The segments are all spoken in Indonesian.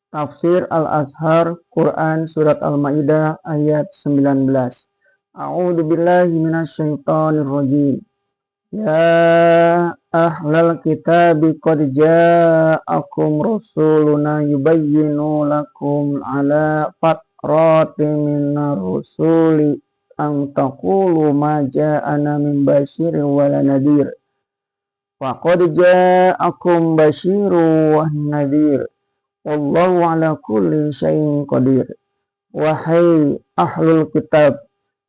Tafsir Al-Azhar Quran Surat Al-Ma'idah ayat 19. A'udzu billahi minasyaitonir rajim. Ya ahlal kitabi qad ja'akum rasuluna yubayyinu lakum ala fatratin minar rusuli an taqulu ma ja'ana min basyirin wala nadhir. Wa qad ja'akum basyirun wa nadhir. Wallahu ala kulli syai'in qadir. Wahai ahlul kitab,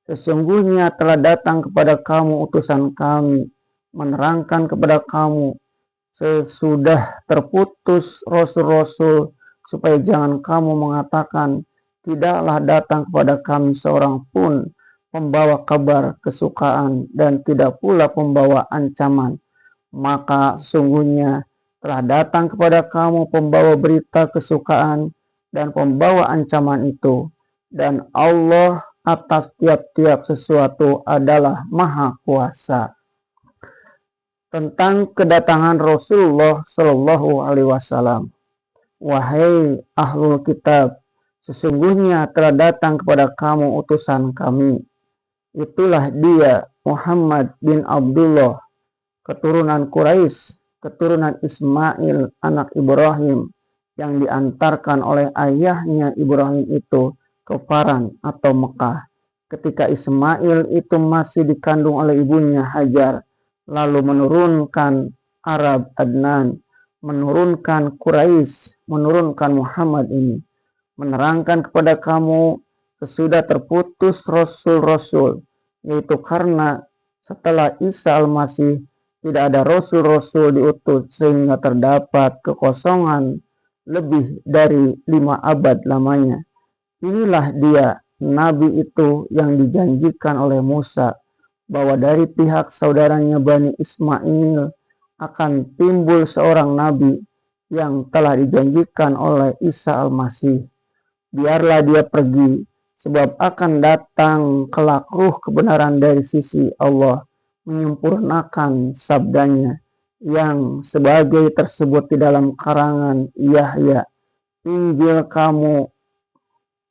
sesungguhnya telah datang kepada kamu utusan kami, menerangkan kepada kamu sesudah terputus rasul-rasul, supaya jangan kamu mengatakan, tidaklah datang kepada kami seorang pun pembawa kabar kesukaan dan tidak pula pembawa ancaman. Maka sesungguhnya telah datang kepada kamu pembawa berita kesukaan dan pembawa ancaman itu, dan Allah atas tiap-tiap sesuatu adalah Maha Kuasa. Tentang kedatangan Rasulullah Shallallahu Alaihi Wasallam. Wahai ahlul kitab, sesungguhnya telah datang kepada kamu utusan kami. Itulah dia, Muhammad bin Abdullah, keturunan Quraisy, keturunan Ismail anak Ibrahim, yang diantarkan oleh ayahnya Ibrahim itu ke Paran atau Mekah ketika Ismail itu masih dikandung oleh ibunya Hajar, lalu menurunkan Arab Adnan, menurunkan Quraisy, menurunkan Muhammad ini, menerangkan kepada kamu sesudah terputus rasul-rasul, yaitu karena setelah Isa Al-Masih tidak ada rasul-rasul diutus, sehingga terdapat kekosongan lebih dari 5 abad lamanya. Inilah dia, Nabi itu yang dijanjikan oleh Musa, bahwa dari pihak saudaranya Bani Ismail akan timbul seorang Nabi yang telah dijanjikan oleh Isa Al-Masih. Biarlah dia pergi, sebab akan datang kelak ruh kebenaran dari sisi Allah, menyempurnakan sabdanya yang sebagai tersebut di dalam karangan Yahya, Injil kamu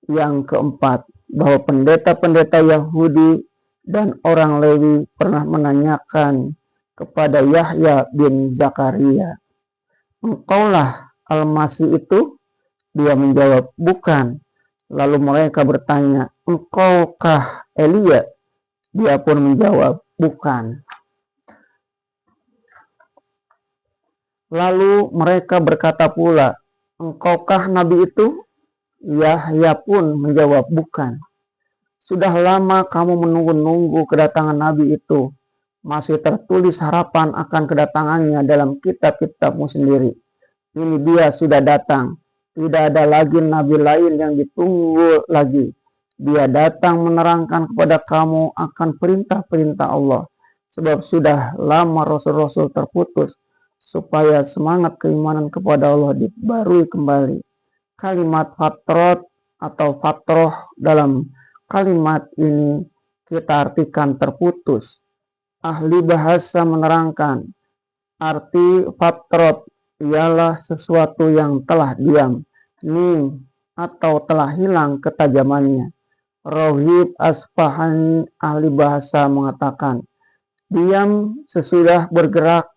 yang keempat, bahwa pendeta-pendeta Yahudi dan orang Lewi pernah menanyakan kepada Yahya bin Zakaria, engkaulah Al-Masih itu? Dia menjawab, bukan. Lalu mereka bertanya, engkaukah Elia? Dia pun menjawab, bukan. Lalu mereka berkata pula, engkaukah Nabi itu? Yahya pun menjawab, bukan. Sudah lama kamu menunggu-nunggu kedatangan Nabi itu. Masih tertulis harapan akan kedatangannya dalam kitab-kitabmu sendiri. Ini dia sudah datang. Tidak ada lagi Nabi lain yang ditunggu lagi. Dia datang menerangkan kepada kamu akan perintah-perintah Allah. Sebab sudah lama rasul-rasul terputus, supaya semangat keimanan kepada Allah dibarui kembali. Kalimat fatrot atau fatroh dalam kalimat ini kita artikan terputus. Ahli bahasa menerangkan arti fatrot ialah sesuatu yang telah diam, atau telah hilang ketajamannya. Rohib Asfahani ahli bahasa mengatakan, diam sesudah bergerak,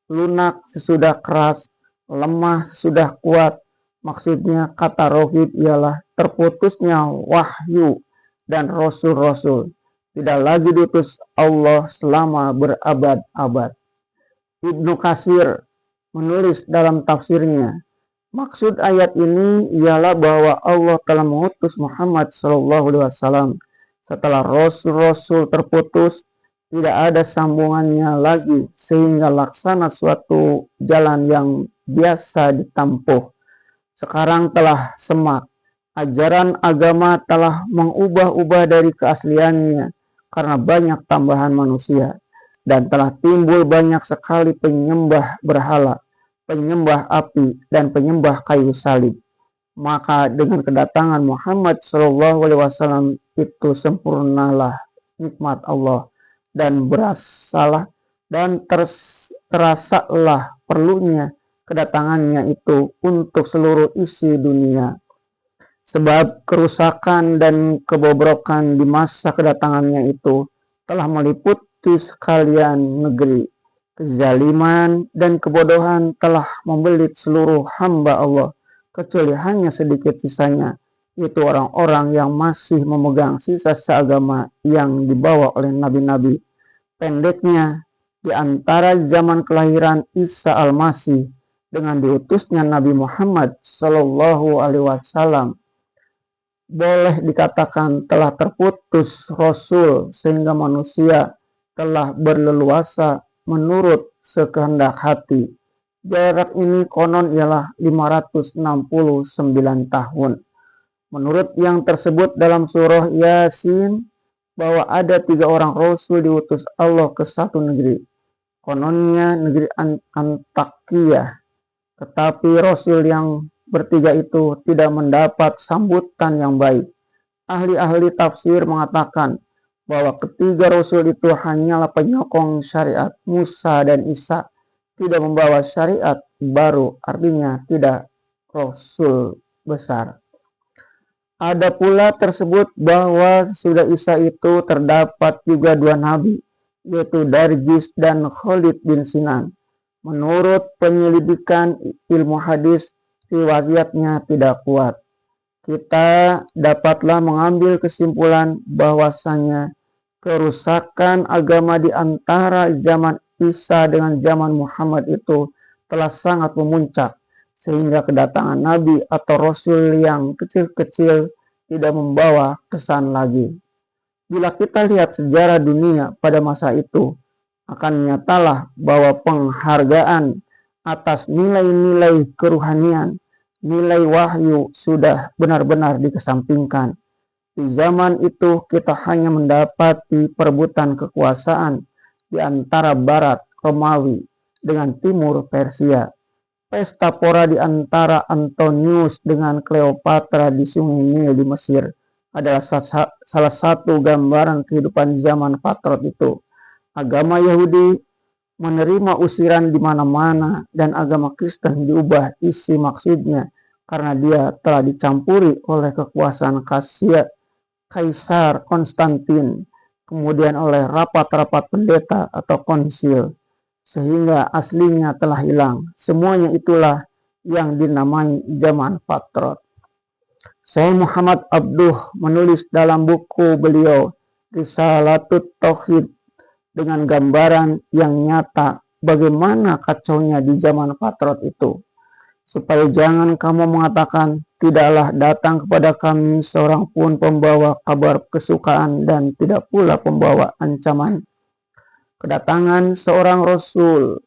lunak sesudah keras, lemah sesudah kuat. Maksudnya kata rohib ialah terputusnya wahyu dan rasul-rasul. Tidak lagi diutus Allah selama berabad-abad. Ibnu Katsir menulis dalam tafsirnya, maksud ayat ini ialah bahwa Allah telah mengutus Muhammad SAW setelah rasul-rasul terputus, tidak ada sambungannya lagi, sehingga laksana suatu jalan yang biasa ditempuh sekarang telah semak. Ajaran agama telah mengubah-ubah dari keasliannya karena banyak tambahan manusia, dan telah timbul banyak sekali penyembah berhala, penyembah api, dan penyembah kayu salib. Maka dengan kedatangan Muhammad SAW itu sempurnalah nikmat Allah, dan terasalah perlunya kedatangannya itu untuk seluruh isi dunia. Sebab kerusakan dan kebobrokan di masa kedatangannya itu telah meliputi sekalian negeri. Kezaliman dan kebodohan telah membelit seluruh hamba Allah, kecuali hanya sedikit sisanya, yaitu orang-orang yang masih memegang sisa-sisa agama yang dibawa oleh nabi-nabi. Pendeknya, di antara zaman kelahiran Isa Al-Masih dengan diutusnya Nabi Muhammad Shallallahu Alaihi Wasallam, boleh dikatakan telah terputus Rasul, sehingga manusia telah berleluasa menurut sekehendak hati. Jarak ini konon ialah 569 tahun. Menurut yang tersebut dalam surah Yasin, bahwa ada 3 orang Rasul diutus Allah ke satu negeri. Kononnya negeri Antakya. Tetapi Rasul yang bertiga itu tidak mendapat sambutan yang baik. Ahli-ahli tafsir mengatakan bahwa ketiga Rasul itu hanyalah penyokong syariat Musa dan Isa, tidak membawa syariat baru, artinya tidak Rasul besar. Ada pula tersebut bahwa sudah Isa itu terdapat juga 2 nabi, yaitu Darjis dan Khalid bin Sinan. Menurut penyelidikan ilmu hadis, riwayatnya tidak kuat. Kita dapatlah mengambil kesimpulan bahwasanya kerusakan agama di antara zaman Isa dengan zaman Muhammad itu telah sangat memuncak, sehingga kedatangan Nabi atau Rasul yang kecil-kecil tidak membawa kesan lagi. Bila kita lihat sejarah dunia pada masa itu, akan nyatalah bahwa penghargaan atas nilai-nilai keruhanian, nilai wahyu sudah benar-benar dikesampingkan. Di zaman itu kita hanya mendapati perebutan kekuasaan di antara Barat Romawi dengan Timur Persia. Pesta pora di antara Antonius dengan Cleopatra di Sungai Nil di Mesir adalah salah satu gambaran kehidupan zaman Patrot itu. Agama Yahudi menerima usiran di mana-mana dan agama Kristen diubah isi maksudnya karena dia telah dicampuri oleh kekuasaan Kaisar Konstantin, kemudian oleh rapat-rapat pendeta atau konsil, sehingga aslinya telah hilang. Semuanya itulah yang dinamai zaman Patrot. Syekh Muhammad Abduh menulis dalam buku beliau Risalatut Tauhid dengan gambaran yang nyata bagaimana kacaunya di zaman Patrot itu, supaya jangan kamu mengatakan tidaklah datang kepada kami seorang pun pembawa kabar kesukaan dan tidak pula pembawa ancaman. Kedatangan seorang Rasul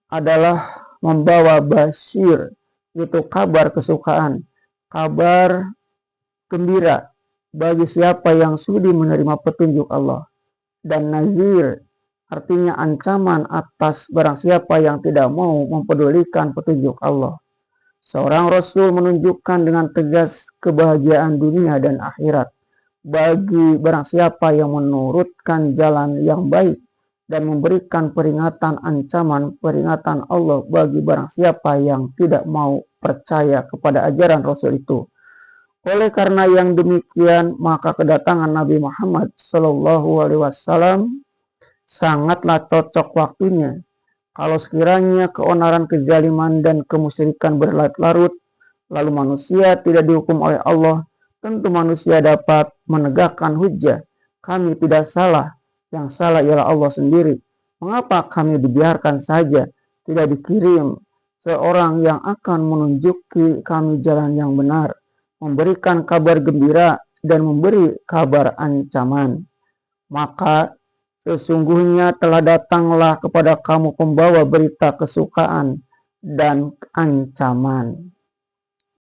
adalah membawa basyir, itu kabar kesukaan, kabar gembira bagi siapa yang sudi menerima petunjuk Allah, dan nazir artinya ancaman atas barang siapa yang tidak mau mempedulikan petunjuk Allah. Seorang Rasul menunjukkan dengan tegas kebahagiaan dunia dan akhirat bagi barang siapa yang menurutkan jalan yang baik, dan memberikan peringatan peringatan Allah bagi barang siapa yang tidak mau percaya kepada ajaran Rasul itu. Oleh karena yang demikian, maka kedatangan Nabi Muhammad Shallallahu Alaihi Wasallam sangatlah cocok waktunya. Kalau sekiranya keonaran, kezaliman, dan kemusyrikan berlarut-larut, lalu manusia tidak dihukum oleh Allah, tentu manusia dapat menegakkan hujjah. Kami tidak salah, yang salah ialah Allah sendiri. Mengapa kami dibiarkan saja, tidak dikirim seorang yang akan menunjuki kami jalan yang benar, memberikan kabar gembira dan memberi kabar ancaman? Maka sesungguhnya telah datanglah kepada kamu pembawa berita kesukaan dan ancaman.